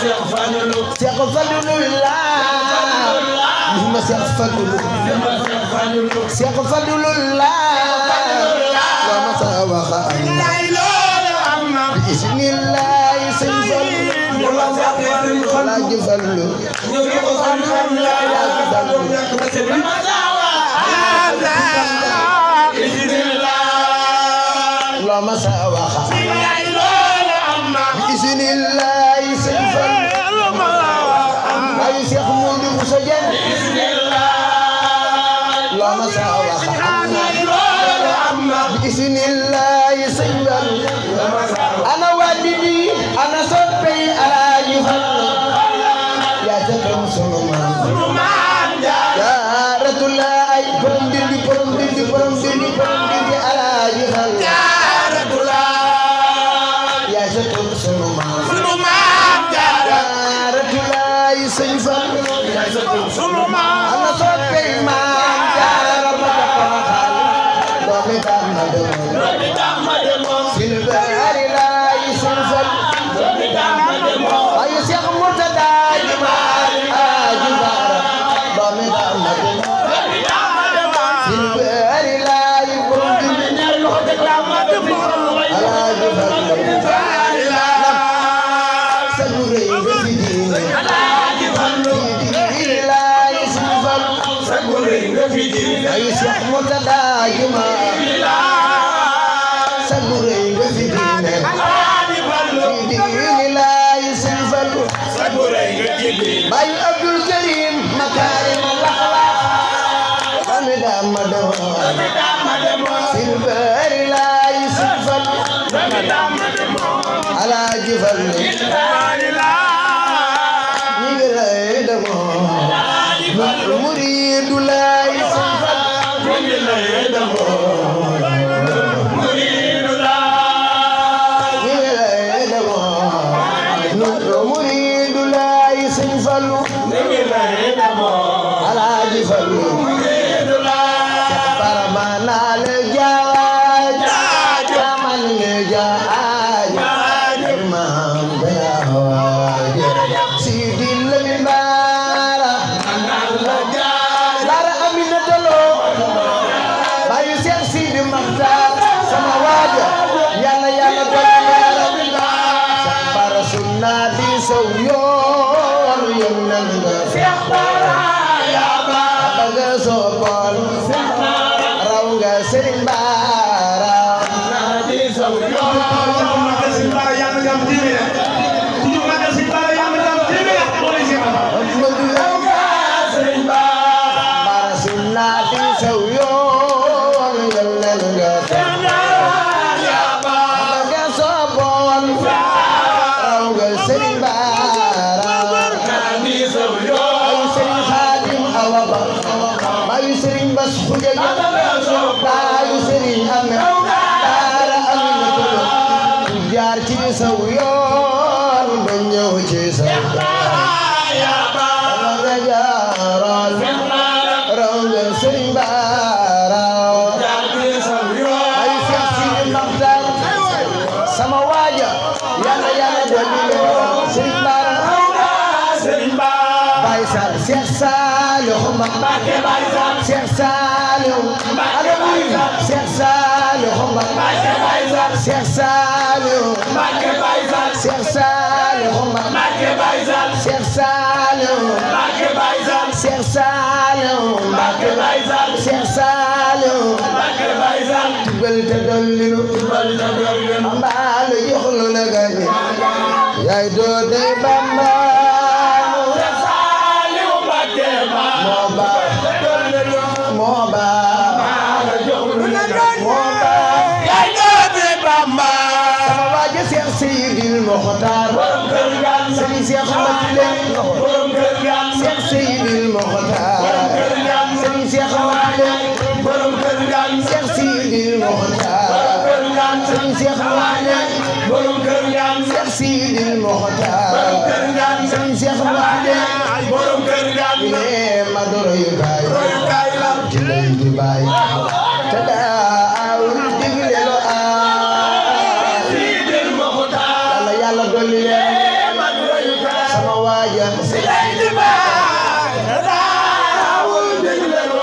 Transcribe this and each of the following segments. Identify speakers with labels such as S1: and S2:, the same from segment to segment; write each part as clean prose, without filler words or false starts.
S1: Cheikh Fadilullah ma Cheikh Fadilullah Cheikh Fadilullah la ma sa waxa bismillah sëñ Fall la jëfallu la ma sa waxa bismillah sëñ Fall ay Cheikh Modou Moussa Dieng la ma sa waxa bismillah sëñ Fall ana wadidi ana soppey Alaaji Fall yaa jëkkëm sunu maam Jaaratullah ay borom dindi Alaaji Fall yaa jëkkëm sunu maam Jaaratullah sëñ Fall ana soppey maam Jaara ma jàppal doomi dama demoon silbari laay sëñ Fall ay Cheikh Murtada jumaal Aji Baara doomi dama demoon silbari laay borom dindi Alaaji Fall sagu rëy nga fi diine laay sëñ Fall sagu rëy nga fi diine ay Cheikh Murtada jumaal sagu rëy nga fi diine laay sëñ Fall bayu Abdul Karim makarim al-akhlaq doomi dama demoon silbari laay sëñ Fall Alaaji Fall ñi ngi lay demoon muriidu laay sëñ Fall ñi ngi lay demoon muriidu laay sëñ Fall Alaaji Fall baramana le jaaj jaman le jaaj maam jaaj Sidi Lamin Baara Baara Aminata Lo bayu Cheikh Sidi Maxtaar sama waaja yàlla doon bara sunna di sow yoon yónnal nga Cheikh Bara ya ba nga soppal raw nga Serigne Bara di sow yoon Serigne Bara yàlla nga am diine ku ñu magal Serigne Bara yàlla nga am diine raw nga Serigne Bara sunna di sow yoon yónnal nga Serigne Bara ay Serigne Khadim Awa Ba bayu Serigne Bass Khoudia bayu Serigne Ahmed Bara Aminata Lo jaar ci saw yoon ba ñëw ci saw nga jaaral raw nga Serigne Bara ay Cheikh Sidi Maxtaar sama waaja yàlla dolli Serigne Bara Baye Sall Cheikh Saliou Mbacké Baye Sall Cheikh Saliou Cheikh Saliou Mbacké Baye Sall Cheikh Saliou Mbacké Baye Sall Cheikh Saliou Mbacké Baye Sall Cheikh Saliou Mbacké Baye Sall Cheikh Saliou Mbacké Baye Sall Cheikh Saliou Mbacké Baye Sall tubal te dollilu ambaalo joxlu la gañe yaay doo day Bamba sama waaja Cheikh Seydil Mokhtar Serigne Cheikh Mbacké Cheikh Seydil Mokhtar Serigne Cheikh Mbacké Cheikh Seydil Mokhtar Serigne Cheikh Mbacké Cheikh Seydil Mokhtar Serigne Cheikh Mbacké ne ma doro yu gaay ci lay di baay te daawul digle lo Yàlla dolli leen ja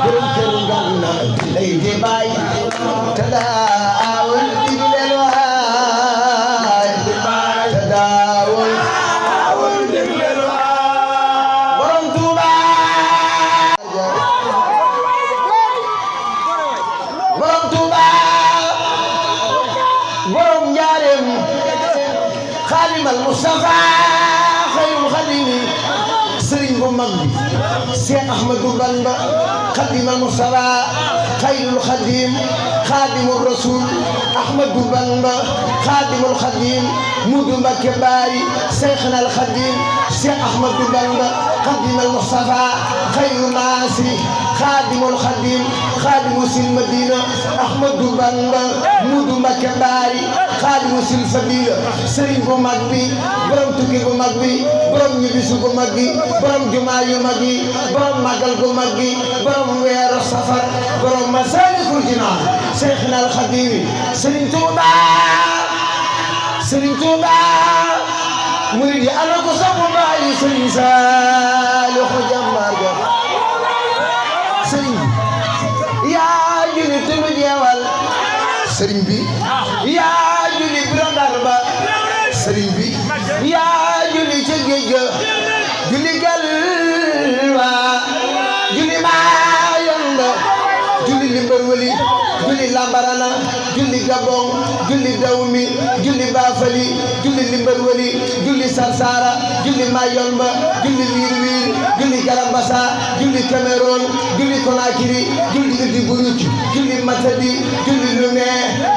S1: borom kër Gana lay di baay te daawul digleel waay te daawul borom Tuuba borom Tuuba borom Njaareem Xaadimal Mustafa xayrul xadimi sëriñ bu mag bi Cheikh Ahmadou Bamba Xaadimal Mustafa xayrul xadim Xaadimul Rasul Ahmadou Bamba Xaadimul Xadim Mudu Mbakke Baari Seyxnal Xadim Cheikh Ahmadou Bamba Xaadimal Mustafa xayru naasi Xaadimul Xadim Xaadimu sil Madina Ahmadou Bamba Mudu Mbakke Baari Xaadimu sil Fadila sëriñ bu mag bi borom tukki bu mag bi borom ñibbisu bu mag bi borom jumaa yu mag yi borom màggal gu mag gi borom weeru safar borom Masaalikul Jinaan Seyxnal Xadim sëriñ Tuuba sëriñ Tuuba murid yi ana ko sabu bàyyi sëriñ Saalihu jàmbaar ga sëriñ bi yaa julli tunu jeewal sëriñ bi yaa julli biro Ndar ba sëriñ bi yaa julli ca géej ga julli galwa julli Maayomba julli Limbarwali julli Lambarana julli Gabon julli Dawmi julli Bafali julli Limbarwali julli Sarsara julli Mayomba julli Wirwir julli Garambassa julli Cameroun julli Conakry julli Idi Buruj julli Matadi julli Lomé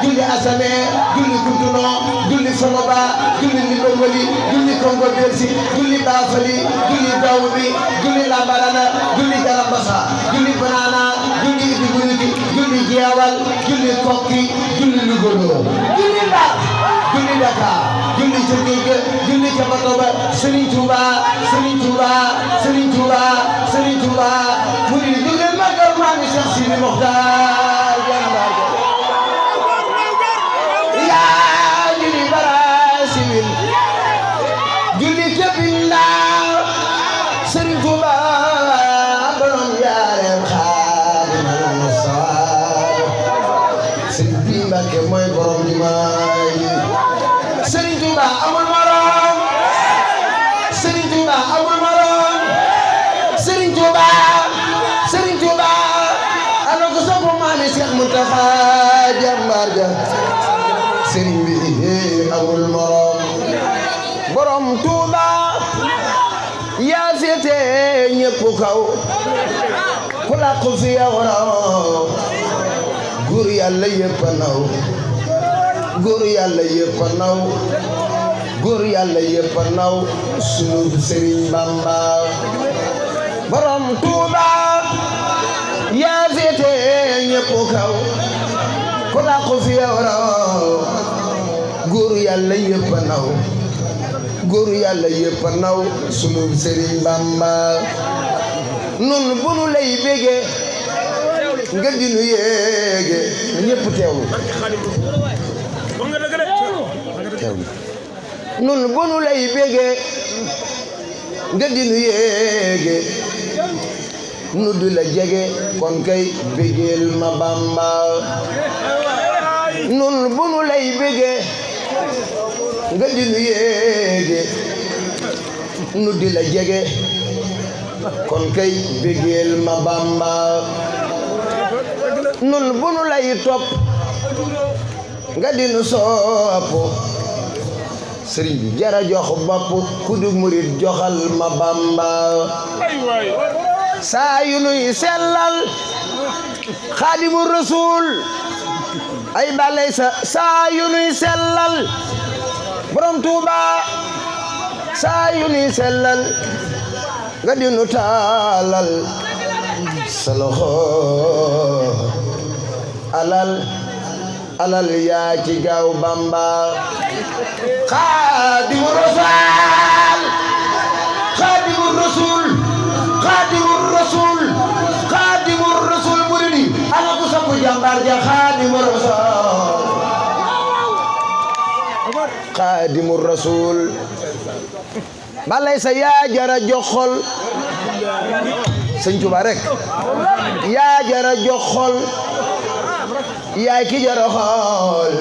S1: julli Assamé julli Cotonou julli Sonoba julli Limbarwali julli Congo Belsi julli Bafali julli Dawmi julli Lambarana julli Garambassa julli Banana julli Idi Buruj julli Jeewal julli Kokki julli Lugolo julli Ndar julli Dakar julli ca géej ga julli ca bato ba Serigne Touba Serigne Touba Serigne Touba Serigne Touba mu di julli magal maami Cheikh Sidi Mokhtar jàmbaar ga yaa julli Baraasiwil julli Kebinda Serigne Touba borom Njaareem Xaadimal Mustafa Serigne bi Mbàkke mooy borom jumaa yi Serigne Touba amul morom Serigne Touba amul morom Serigne Touba Serigne Touba ana ko sopp maami Cheikh Mountakha jàmbaar ja Serigne bi amul morom borom Touba yaa féete ñépp kaw ku làqu fi yow raw góor yàlla yépp naw góor yàlla yépp naw góor yàlla yépp naw sunu Serigne Bamba borom Touba yaa féete ñépp kaw ku làqu fi yow raw góor yàlla yépp naw góor yàlla yépp naw sunu Serigne Bamba nun bu nu lay bége nga di nu yéege ñépp teewlu nun bu nu lay bége nga di nu yéege nu du la jege kon kay bégeel ma Bamba nun bu nu lay bége nga di nu yéege nu di la jege kon kay bégeel ma Bamba nun bu nu lay topp nga di nu sopp sëriñ bi jara jox bopp ku du murit joxal ma Bamba saa yu nuy sellal Xaadimu Rasuul ay balay saa yu nuy sellal borom Tuuba saa yu nuy sellal nga di nu taalal sa loxo alal yaa ci gaaw Bamba Xaadimu Rasuul Xaadimu Rasuul Xaadimu Rasuul Xaadimu Rasuul muridi ana ku sapu jàmbaar ja Xaadimu Rasuul xaadimu rasul balay sa yaa jara joxol sëñ Tuba rek yaa jara joxol yaay ki jara xool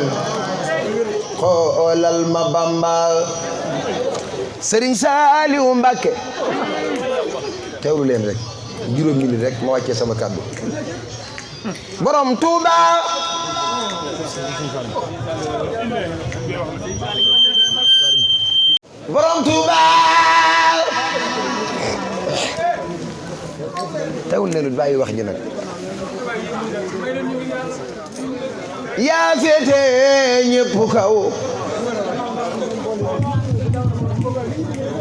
S1: xoolal ma Bamba Sëriñ Saaliwu Mbàkke teewlu leen rek juróom minute rek ma wàccee sama kàddu borom Tuuba borom Tuuba teewul leen bàyyi wax ji nag yaa féete ñépp kaw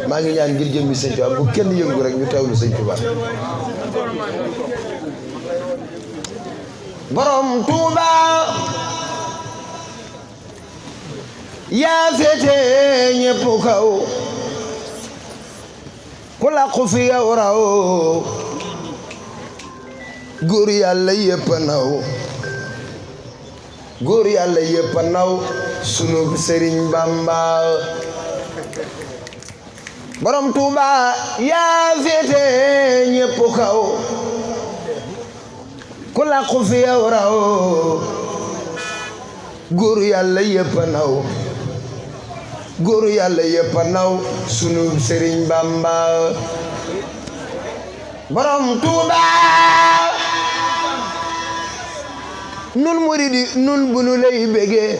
S1: maa ngi ñaan ngir jëmmi sëñ Tuba bu kenn yëngu rek ñu teewlu sëñ Tuba borom Tuuba yaa féete ñépp kaw ku làqu fi yow raw góor yàlla yépp naw góor yàlla yépp naw sunu Sëriñ Bamba borom Tuuba yaa féete ñépp kaw ku làqu fi yow raw góor yàlla yépp naw góor yàlla yépp naw sunu Sëriñ Bamba borom Tuuba nun muridi nun bu nu lay bégee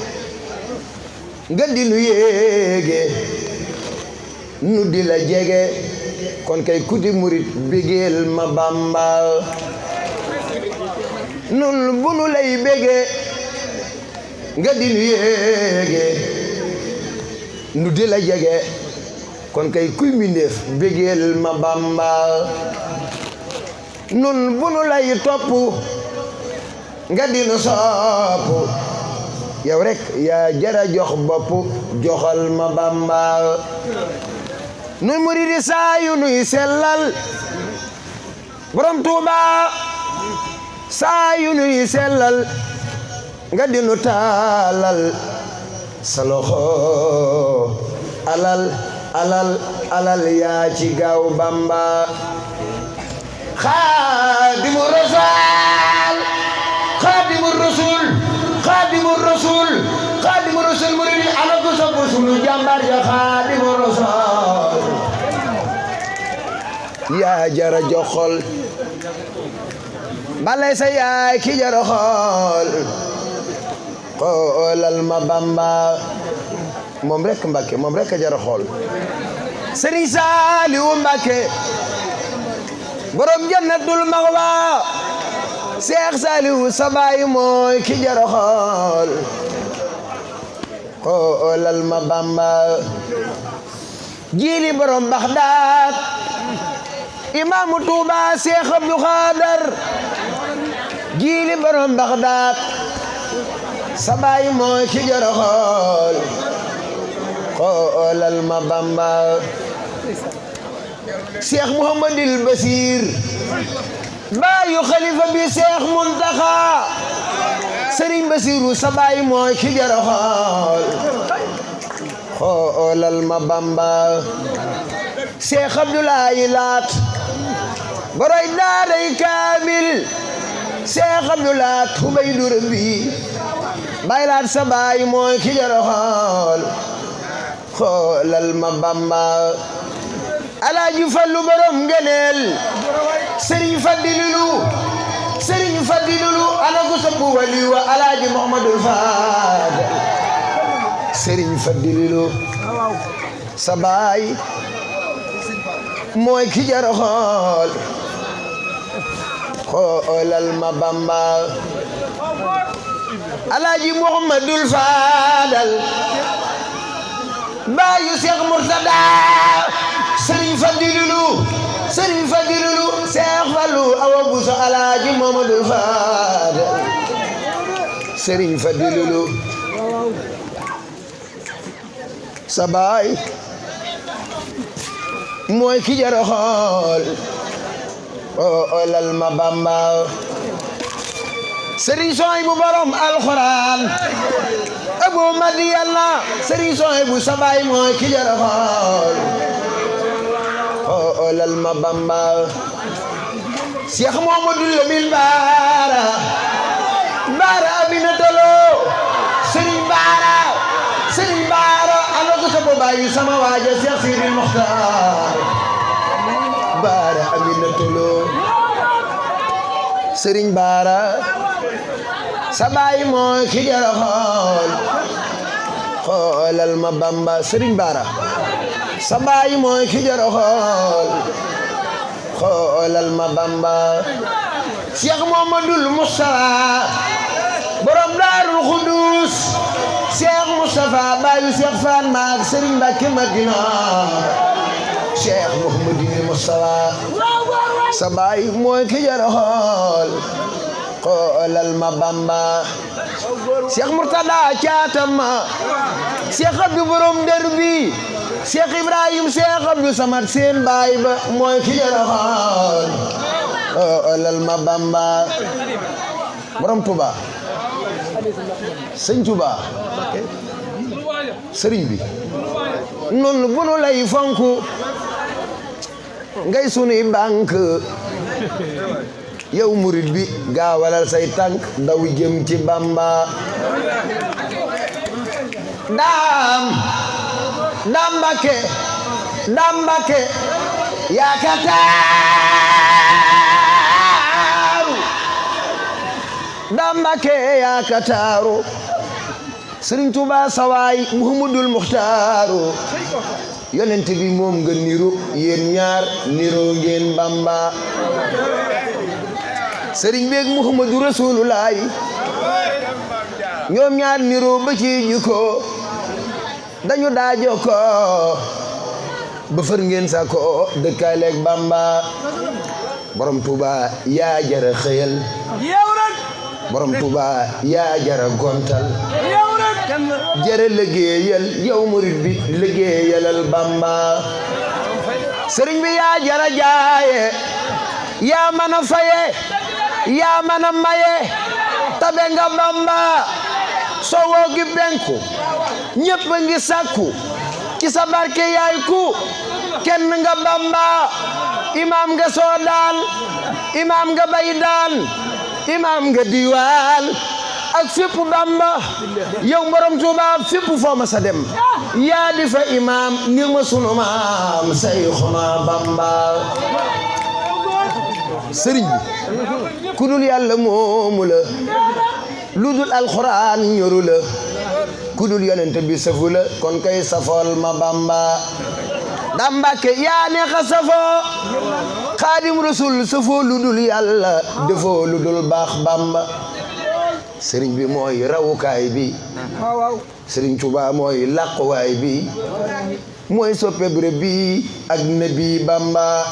S1: nga di nu yéege nu di la jege kon kay kuti murid bégeel ma Bamba nun bu nu lay bégee nga di nu yéege nu di la jege kon kay kuy mindeef bégeel ma Bamba nun bu nu lay topp nga di nu sopp yow rek yaa jara jox bopp joxal ma Bamba nun muridi saa yu nuy sellal borom Tuuba saa yu nuy sellal nga di nu taalal sa loxo alal yaa ci gaaw Bamba xaadimu rasul muridi ana ko sopp sunu jàmbaar ja xaadimu rasul yaa jara joxol balay sa yaay ki jara xool xoolal ma Bamba moom rek Mbàkke moom rek a jara xool Sëriñ Saaliwu Mbàkke borom jannatul maxwa Seex Saaliwu sa baay mooy ki jara xool xoolal ma Bamba jiili borom Baxdaad imaamu Tuuba Seex Abdu Xaadar jiili borom Baxdaad sa baay mooy ki jara xool xoolal ma Bamba Seex Muhammadil Basiir baayu xalifa bi Seex Muntaxa Sëriñ Basiiru sa baay mooy ki jara xool xoolal ma Bamba Seex Abdulaahi Laat boroy daaray kaamil Seex Abdulaat Hubaydu Rabbi Baay Laat sa baay mooy ki jara xool xoolal ma Bamba Alaaji Fallu borom ngëneel Sëriñ Fadilulu ana ko sopp wali wa Alaaji Muhammadul Faadal Sëriñ Fadilulu sa baay mooy ki jara xool xoolal ma Bamba Alaaji Muhammadul Faadal baayu Seex Murtada Sëriñ Fadilulu Seex Fallu Awa Buso Alaaji Muhammadul Faadal Sëriñ Fadilulu sa baay mooy ki jara xool xoolal ma Bamba Sëriñ Suhaybu borom alxuraan Abu Madiyana Serigne Souhaïbou sa baay mooy ki jara xool xoolal ma Bamba Cheikh Mouhamadoul Lamine Bara Aminata Lo Serigne Bara ana ko sa baay sama waaja Cheikh Sidil Mokhtar Bara Aminata Lo Serigne Bara sa baay mooy ki jara xool xoolal ma Bamba Serigne Bara sa baay mooy ki jara xool xoolal ma Bamba Cheikh Mouhamadoul Moustapha borom Daarul Xuddus Cheikh Moustapha baayu Cheikh Fan maak Serigne Mbacké Madina Cheikh Mouhamadoul Moustapha sa baay mooy ki jara xool xoolal ma Bamba Cheikh Murtada Caatama Cheikh Abdou borom Derbi Cheikh Ibrahim Cheikh Abdou Samad seen baay ba mooy ki jara xool xoolal ma Bamba borom Touba Sëñ Touba sëriñ bi noonu bu nu lay fonku ngay sunuy banque yow murid bi gaawalal say tànk daw jëm ci Bamba daam Mbakke yaa ka taaru daam Mbakke yaa ka taaru Sëriñ Tuubaa sawaay Muhammadul Muxtaaru yonent bi moom nga niru yéen ñaar niroo ngeen Bamba sëriñ beeg Muhammadu Rasulullah ñoom ñaar niroo ba ci jikko dañu daa jokkoo ba fër ngeen sa ko dëkkaaleeg Bamba borom Tuuba yaa jara xëyal borom Tuuba yaa jara gontal jara liggéeyal yow murid bi liggéeyalal Bamba sëriñ bi yaa jara jaaye yaa mën a faye yaa mën a maye tabe nga Bamba sowoo gi benku ñépp ngi sakku ci sa barke yaay ku kenn nga Bamba imam nga soodaan imam nga baydaan imam nga diwaan ak fépp Bamba yow borom Tuuba fépp foo ma sa dem yaa di fa imam ngir ma sunu maam Sayxuna Bamba sëriñ bi ku dul yàlla moomu la lu dul alxuraan ñoru la ku dul yonent bi safu la kon kay safool ma Bamba daam Mbakke yaa neexa safoo Xaadim Rasul safoo lu dul yàlla defoo lu dul baax Bamba sëriñ bi mooy rawukaay bi sëriñ Tuuba mooy làquwaay bi mooy soppe bërëb bi ak nabi Bamba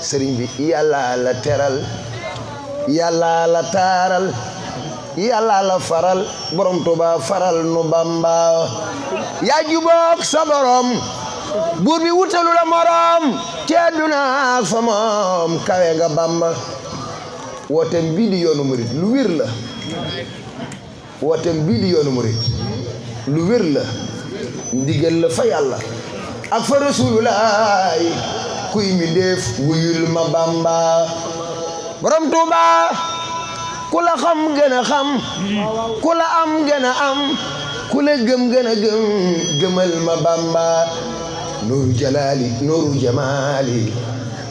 S1: sëriñ bi yàlla la teral yàlla la taaral yàlla la faral borom Tuuba faral nu Bamba yaa jubook sa borom buur bi wutalu la morom ci àdduna ak fa moom kawe nga Bamba wootem bii di yoonu murit lu wér la wootem bii di yoonu murit lu wér la ndigal la fa yàlla ak fa Rasulullah kuy mi def wuyul ma Bamba borom Tuuba ku la xam gën a xam ku la am gën a am ku la gëm gën a gëm gëmal ma Bamba nuuru jalaali nuuru jamaali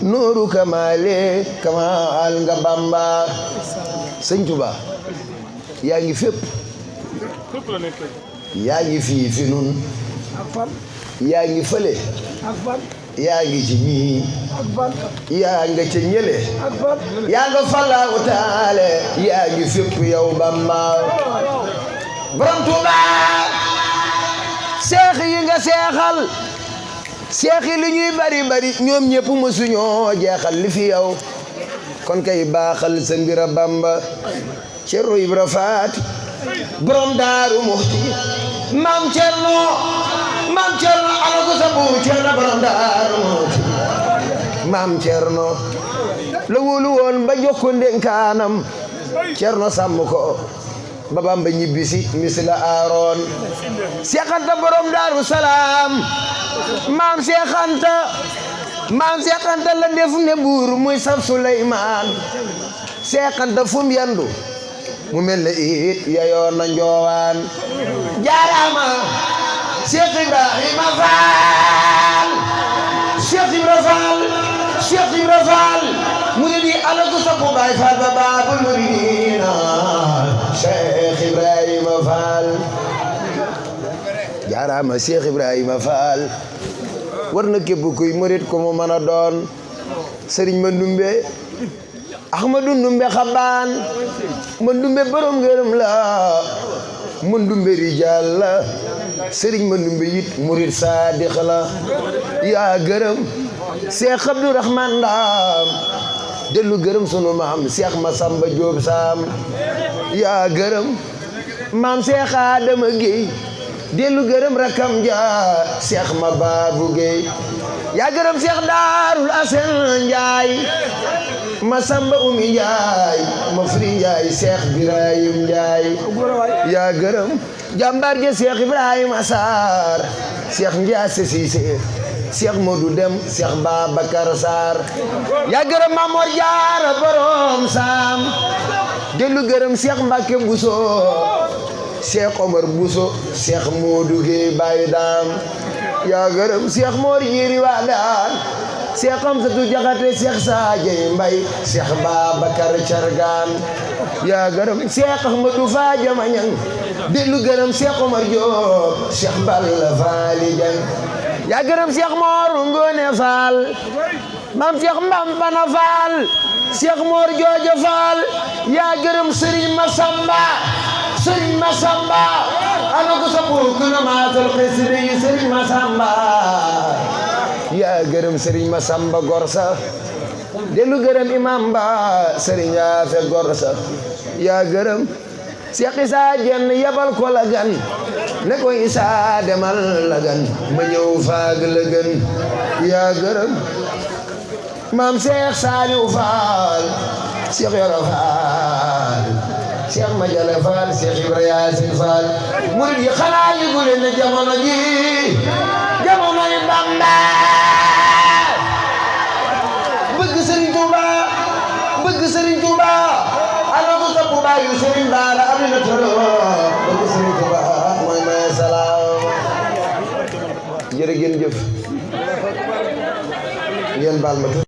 S1: nuuru kamaale kamaal nga Bamba Sëñ Tuuba yaa ngi fépp yaa ngi fii fi nun yaa ngi fële yaa ngi ci ñii yaa nga ca ñële yaa nga falaawu taale yaa ngi fépp yow Bamba borom Tuuba seex yi nga seexal seex yi li ñuy bari bari ñoom ñëpp mësuñoo jeexal li fi yow kon kay baaxal sa mbira Bamba Cerno Ibra Faati borom Daaru Muxti maam Cerno ala ko sa bu Cerno borom Daaru Muxti maam Cerno la wóolu woon ba jox ko ndénkaanam Cerno sàmm ko ba Bamba ñibbisi misla Aaroon Seex Anta borom Daaru Salaam maam Seex Anta la def ne buur muy saf Suleymaan Seex Anta fum yandu mu mel ne it yayoon na njoowaan jaaraama Seex Ibrahima Faal Seex Ibra Faal murid yi ala ko sapu Baay Faal ba baabul muridiina Seex Ibrahima Faal jaaraama Seex Ibrahima Faal war na képp kuy murid ko mu mën a doon Sëriñ Mandumbe Ahmadu Ndumbe Xabaan Mandumbe borom ngërëm la Mandumbe rijaal la Sëriñ Mandumbe yit murid saadiq la yaa gërëm Seex Abdurahmaan Ndaam dellu gërëm sunu maam Seex Masamba Jóob Saam yaa gërëm maam Seex Adama Géey dellu gërëm rakam ja Seex Mabaabu Géey yaa gërëm Seex Daarul Asan Njaay Masamba Umi Njaay Mafri Njaay Seex Birahim Njaay yaa gërëm jàmbaar ja Seex Ibrahima Saar Seex Njaase Siise Seex Modu Dem Seex Babakar Saar yaa gërëm Mamor Jaara borom Saam dellu gërëm Seex Mbàkke Buso Seex Omar Buso Seex Modu Géey Baay Daam yaa gërëm Seex Moor Yeri Waadaan Seex Amsatu Jaxate Seex Saajay Mbay Seex Babakar Cargaan yaa gërëm Seex Ahmadu Faaja Mañang dellu gërëm Seex Omar Joob Seex Balla Faali Jang yaa gërëm Seex Moor Ngoone Faal maam Seex Mbampana Faal Seex Moor Jooja Faal yaa gërëm Sëriñ Masamba ana ko sapu kuna maatal xisri Sëriñ Masamba yaa gërëm Sëriñ Masamba Gorsa dellu gërëm imam ba Sëriñ Yaafe Gorsa yaa gërëm Seex Isaa Jenn yabal ko la gan ne ko Isaa demal la gan ma ñëw faag la gën yaa gërëm maam Seex Saaliw Faal Seex Yoro Faal Seex Majale Faal Seex Ibra Yaasin Faal murid yi xanaa yëgu leen ne jamono ji jamonoy Bamba bëgg Sëriñ Tuuba ana ko topp baayu Sëriñ Baara Aminata Lo bëgg Sëriñ Tuuba mooy may salaam jërë ngeen jëf ngeen baal ma